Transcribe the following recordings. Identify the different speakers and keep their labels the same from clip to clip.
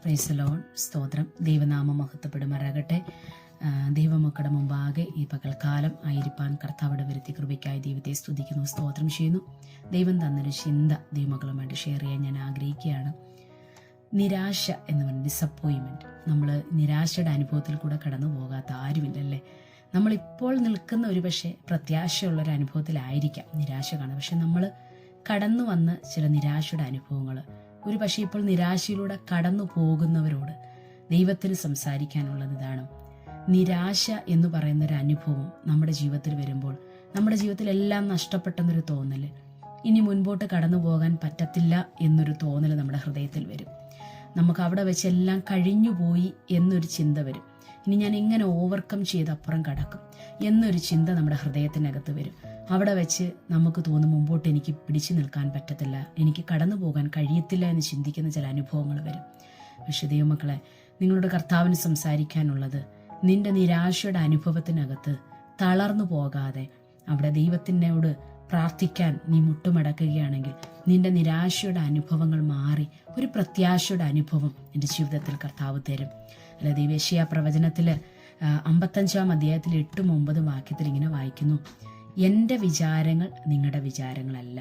Speaker 1: Praise Lord. സ്തോത്രം. ദൈവനാമം മഹത്വപ്പെടുമാറാകട്ടെ. ദൈവമക്കളുടെ മുമ്പാകെ ഈ പകൽക്കാലം ആയിരിക്കാൻ കർത്താവിടെ വരുത്തി കൃപയ്ക്കായി ദൈവത്തെ സ്തുതിക്കുന്നു, സ്തോത്രം ചെയ്യുന്നു. ദൈവം തന്നൊരു ചിന്ത ദൈവമക്കളുമായിട്ട് ഷെയർ ചെയ്യാൻ ഞാൻ ആഗ്രഹിക്കുകയാണ്. നിരാശ എന്ന് പറയുന്നത് ഡിസപ്പോയിൻമെന്റ്. നമ്മൾ നിരാശയുടെ അനുഭവത്തിൽ കൂടെ കടന്നു പോകാത്ത ആരുമില്ലല്ലേ. നമ്മളിപ്പോൾ നിൽക്കുന്ന ഒരു പക്ഷേ പ്രത്യാശയുള്ളൊരു അനുഭവത്തിലായിരിക്കാം നിരാശ കാണുന്നത്. പക്ഷെ നമ്മൾ കടന്നു വന്ന ചില നിരാശയുടെ അനുഭവങ്ങൾ, ഒരു പക്ഷേ ഇപ്പോൾ നിരാശയിലൂടെ കടന്നു പോകുന്നവരോട് ദൈവത്തിന് സംസാരിക്കാനുള്ളത് ഇതാണ്. നിരാശ എന്ന് പറയുന്ന ഒരു അനുഭവം നമ്മുടെ ജീവിതത്തിൽ വരുമ്പോൾ നമ്മുടെ ജീവിതത്തിൽ എല്ലാം നഷ്ടപ്പെട്ടെന്നൊരു തോന്നല്, ഇനി മുൻപോട്ട് കടന്നു പോകാൻ പറ്റത്തില്ല എന്നൊരു തോന്നൽ നമ്മുടെ ഹൃദയത്തിൽ വരും. നമുക്ക് അവിടെ വെച്ച് എല്ലാം കഴിഞ്ഞു പോയി എന്നൊരു ചിന്ത വരും. ഇനി ഞാൻ എങ്ങനെ ഓവർകം ചെയ്ത് അപ്പുറം കടക്കും എന്നൊരു ചിന്ത നമ്മുടെ ഹൃദയത്തിനകത്ത് വരും. അവിടെ വെച്ച് നമുക്ക് തോന്നും മുമ്പോട്ട് എനിക്ക് പിടിച്ചു നിൽക്കാൻ പറ്റത്തില്ല, എനിക്ക് കടന്നു പോകാൻ കഴിയത്തില്ല എന്ന് ചിന്തിക്കുന്ന ചില അനുഭവങ്ങൾ വരും. പക്ഷെ ദൈവമക്കളെ, നിങ്ങളോട് കർത്താവിന് സംസാരിക്കാനുള്ളത്, നിന്റെ നിരാശയുടെ അനുഭവത്തിനകത്ത് തളർന്നു പോകാതെ അവിടെ ദൈവത്തിനോട് പ്രാർത്ഥിക്കാൻ നീ മുട്ടുമടക്കുകയാണെങ്കിൽ നിന്റെ നിരാശയുടെ അനുഭവങ്ങൾ മാറി ഒരു പ്രത്യാശയുടെ അനുഭവം നിന്റെ ജീവിതത്തിൽ കർത്താവ് തരും. അല്ല, ദൈവേശിയ പ്രവചനത്തില് 55 അധ്യായത്തിൽ 8-9 വാക്യത്തിൽ ഇങ്ങനെ വായിക്കുന്നു: എൻ്റെ വിചാരങ്ങൾ നിങ്ങളുടെ വിചാരങ്ങളല്ല,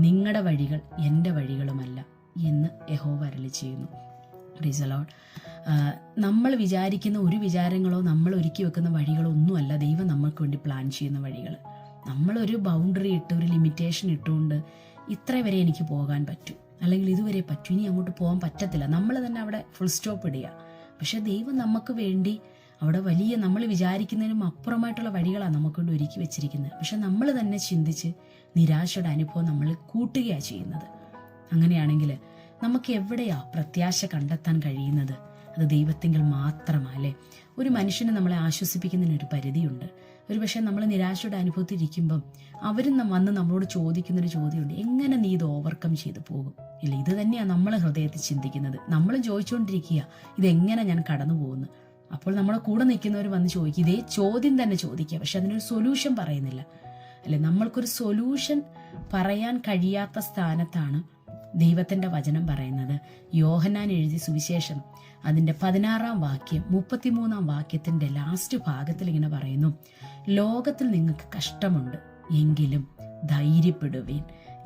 Speaker 1: നിങ്ങളുടെ വഴികൾ എൻ്റെ വഴികളുമല്ല എന്ന് യഹോവ അരുളി ചെയ്യുന്നു. Praise the Lord. നമ്മൾ വിചാരിക്കുന്ന ഒരു വിചാരങ്ങളോ നമ്മൾ ഒരുക്കി വെക്കുന്ന വഴികളോ ഒന്നുമല്ല ദൈവം നമ്മൾക്ക് വേണ്ടി പ്ലാൻ ചെയ്യുന്ന വഴികൾ. നമ്മളൊരു ബൗണ്ടറി ഇട്ട്, ഒരു ലിമിറ്റേഷൻ ഇട്ടുകൊണ്ട് ഇത്ര വരെ എനിക്ക് പോകാൻ പറ്റൂ, അല്ലെങ്കിൽ ഇതുവരെ പറ്റൂ, ഇനി അങ്ങോട്ട് പോകാൻ പറ്റത്തില്ല, നമ്മൾ തന്നെ അവിടെ ഫുൾ സ്റ്റോപ്പ് ഇടുക. പക്ഷെ ദൈവം നമുക്ക് വേണ്ടി അവിടെ വലിയ, നമ്മൾ വിചാരിക്കുന്നതിനും അപ്പുറമായിട്ടുള്ള വഴികളാണ് നമുക്ക് വേണ്ടി ഒരുക്കി വെച്ചിരിക്കുന്നത്. പക്ഷെ നമ്മൾ തന്നെ ചിന്തിച്ച് നിരാശയുടെ അനുഭവം നമ്മൾ കൂട്ടുകയാണ് ചെയ്യുന്നത്. അങ്ങനെയാണെങ്കിൽ നമുക്ക് എവിടെയാ പ്രത്യാശ കണ്ടെത്താൻ കഴിയുന്നത്? അത് ദൈവത്തിങ്കിൽ മാത്രമല്ലേ. ഒരു മനുഷ്യനെ നമ്മളെ ആശ്വസിപ്പിക്കുന്നതിനൊരു പരിധിയുണ്ട്. ഒരു പക്ഷെ നമ്മൾ നിരാശയുടെ അനുഭവത്തിൽ ഇരിക്കുമ്പം അവരും വന്ന് നമ്മളോട് ചോദിക്കുന്നൊരു ചോദ്യമുണ്ട്: എങ്ങനെ നീ ഇത് ഓവർകം ചെയ്ത് പോകും? ഇല്ല, ഇത് തന്നെയാണ് നമ്മൾ ഹൃദയത്തിൽ ചിന്തിക്കുന്നത്. നമ്മൾ ചോദിച്ചുകൊണ്ടിരിക്കുക, ഇതെങ്ങനെ ഞാൻ കടന്നു പോകുന്നു. അപ്പോൾ നമ്മളെ കൂടെ നിൽക്കുന്നവർ വന്ന് ചോദിക്കും, ഇതേ ചോദ്യം തന്നെ ചോദിക്കുക, പക്ഷെ അതിനൊരു സൊല്യൂഷൻ പറയുന്നില്ല. അല്ലെ, നമ്മൾക്കൊരു സൊല്യൂഷൻ പറയാൻ കഴിയാത്ത സ്ഥാനത്താണ് ദൈവത്തിന്റെ വചനം പറയുന്നത്. യോഹന്നാൻ എഴുതിയ സുവിശേഷം അതിന്റെ 16-ാം വാക്യം 33-ാം വാക്യത്തിന്റെ ലാസ്റ്റ് ഭാഗത്തിൽ ഇങ്ങനെ പറയുന്നു: ലോകത്തിൽ നിങ്ങൾക്ക് കഷ്ടമുണ്ട്, എങ്കിലും ധൈര്യപ്പെടുവീൻ,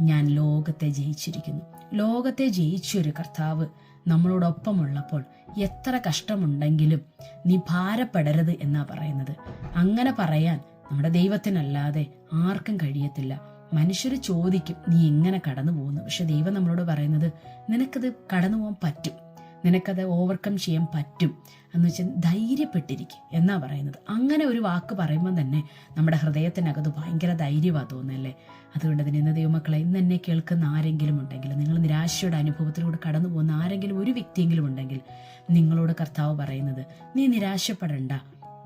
Speaker 1: ഞാൻ ലോകത്തെ ജയിച്ചിരിക്കുന്നു. ലോകത്തെ ജയിച്ചൊരു കർത്താവ് നമ്മളോടൊപ്പമുള്ളപ്പോൾ എത്ര കഷ്ടമുണ്ടെങ്കിലും നീ ഭാരപ്പെടരുത് എന്നാ പറയുന്നത്. അങ്ങനെ പറയാൻ നമ്മുടെ ദൈവത്തിനല്ലാതെ ആർക്കും കഴിയത്തില്ല. മനുഷ്യർ ചോദിക്കും, നീ എങ്ങനെ കടന്നു പോകുന്നു? പക്ഷെ ദൈവം നമ്മളോട് പറയുന്നത്, നിനക്കത് കടന്നു പോകാൻ പറ്റും, നിനക്കത് ഓവർകം ചെയ്യാൻ പറ്റും എന്ന് വെച്ചാൽ ധൈര്യപ്പെട്ടിരിക്കും എന്നാ പറയുന്നത്. അങ്ങനെ ഒരു വാക്ക് പറയുമ്പോൾ തന്നെ നമ്മുടെ ഹൃദയത്തിനകത്ത് ഭയങ്കര ധൈര്യമാണ് തോന്നുന്നല്ലേ. അതുകൊണ്ട് തന്നെ ഇന്ന് ദൈവമക്കളെ, ഇന്ന് എന്നെ കേൾക്കുന്ന ആരെങ്കിലും ഉണ്ടെങ്കിൽ, നിങ്ങൾ നിരാശയുടെ അനുഭവത്തിലൂടെ കടന്നു പോകുന്ന ആരെങ്കിലും ഒരു വ്യക്തിയെങ്കിലും ഉണ്ടെങ്കിൽ, നിങ്ങളോട് കർത്താവ് പറയുന്നത്, നീ നിരാശപ്പെടണ്ട,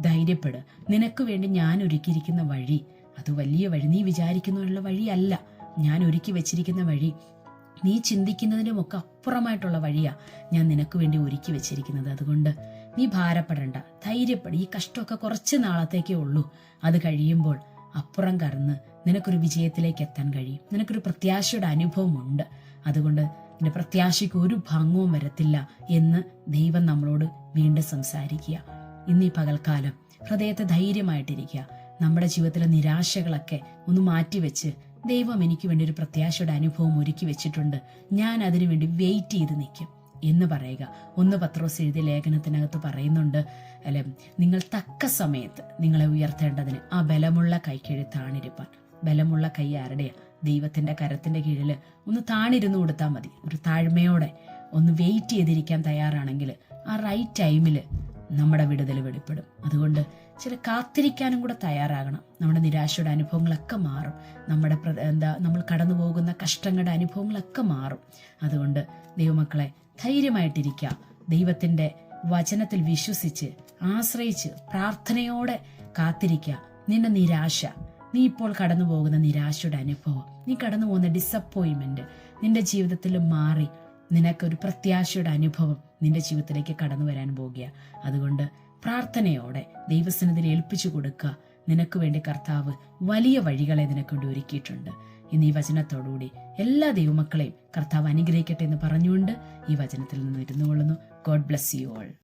Speaker 1: ധൈര്യപ്പെട്. നിനക്ക് വേണ്ടി ഞാൻ ഒരുക്കിയിരിക്കുന്ന വഴി അത് വലിയ വഴി, നീ വിചാരിക്കുന്നതിനുള്ള വഴിയല്ല. ഞാൻ ഒരുക്കി വെച്ചിരിക്കുന്ന വഴി നീ ചിന്തിക്കുന്നതിനുമൊക്കെ അപ്പുറമായിട്ടുള്ള വഴിയാ ഞാൻ നിനക്ക് വേണ്ടി ഒരുക്കി വെച്ചിരിക്കുന്നത്. അതുകൊണ്ട് നീ ഭാരപ്പെടണ്ട, ധൈര്യപ്പെട്. ഈ കഷ്ടമൊക്കെ കുറച്ച് നാളത്തേക്കേ ഉള്ളൂ. അത് കഴിയുമ്പോൾ അപ്പുറം കടന്ന് നിനക്കൊരു വിജയത്തിലേക്ക് എത്താൻ കഴിയും. നിനക്കൊരു പ്രത്യാശയുടെ അനുഭവമുണ്ട്. അതുകൊണ്ട് നിന്റെ പ്രത്യാശയ്ക്ക് ഒരു ഭംഗവും വരത്തില്ല എന്ന് ദൈവം നമ്മളോട് വീണ്ടും സംസാരിക്കുക. ഇന്നീ പകൽക്കാലം ഹൃദയത്തെ ധൈര്യമായിട്ടിരിക്കുക. നമ്മുടെ ജീവിതത്തിലെ നിരാശകളൊക്കെ ഒന്ന് മാറ്റിവെച്ച്, ദൈവം എനിക്ക് വേണ്ടി ഒരു പ്രത്യാശയുടെ അനുഭവം ഒരുക്കി വെച്ചിട്ടുണ്ട്, ഞാൻ അതിനു വേണ്ടി വെയിറ്റ് ചെയ്ത് നിൽക്കും എന്ന് പറയുക. 1 പത്രോസ് എഴുതിയ ലേഖനത്തിനകത്ത് പറയുന്നുണ്ട്, അല്ലെ, നിങ്ങൾ തക്ക സമയത്ത് നിങ്ങളെ ഉയർത്തേണ്ടതിന് ആ ബലമുള്ള കൈക്കീഴിൽ താണിരിപ്പാൻ. ബലമുള്ള കൈ ആരുടെയാ? ദൈവത്തിന്റെ കരത്തിന്റെ കീഴിൽ ഒന്ന് താണിരുന്നു കൊടുത്താൽ മതി. ഒരു താഴ്മയോടെ ഒന്ന് വെയിറ്റ് ചെയ്തിരിക്കാൻ തയ്യാറാണെങ്കിൽ ആ റൈറ്റ് ടൈമിൽ നമ്മുടെ വിടുതൽ വെളിപ്പെടും. അതുകൊണ്ട് ചില കാത്തിരിക്കാനും കൂടെ തയ്യാറാകണം. നമ്മുടെ നിരാശയുടെ അനുഭവങ്ങളൊക്കെ മാറും. നമ്മുടെ നമ്മൾ കടന്നു പോകുന്ന കഷ്ടങ്ങളുടെ അനുഭവങ്ങളൊക്കെ മാറും. അതുകൊണ്ട് ദൈവമക്കളെ, ധൈര്യമായിട്ടിരിക്കുക. ദൈവത്തിന്റെ വചനത്തിൽ വിശ്വസിച്ച് ആശ്രയിച്ച് പ്രാർത്ഥനയോടെ കാത്തിരിക്കുക. നിന്റെ നിരാശ, നീ ഇപ്പോൾ കടന്നു പോകുന്ന നിരാശയുടെ അനുഭവം, നീ കടന്നു പോകുന്ന ഡിസപ്പോയിൻമെന്റ് നിന്റെ ജീവിതത്തിൽ മാറി നിനക്കൊരു പ്രത്യാശയുടെ അനുഭവം നിന്റെ ജീവിതത്തിലേക്ക് കടന്നു വരാൻ പോകുക. അതുകൊണ്ട് പ്രാർത്ഥനയോടെ ദൈവസന്നിധിയിൽ ഏൽപ്പിച്ചു കൊടുക്കുക. നിനക്ക് വേണ്ടി കർത്താവ് വലിയ വഴികളെ നിനക്ക് വേണ്ടി ഒരുക്കിയിട്ടുണ്ട്. ഇന്ന് ഈ വചനത്തോടുകൂടി എല്ലാ ദൈവമക്കളെയും കർത്താവ് അനുഗ്രഹിക്കട്ടെ എന്ന് പറഞ്ഞുകൊണ്ട് ഈ വചനത്തിൽ നിന്ന് ഇരുന്നു കൊള്ളുന്നു. God bless you all.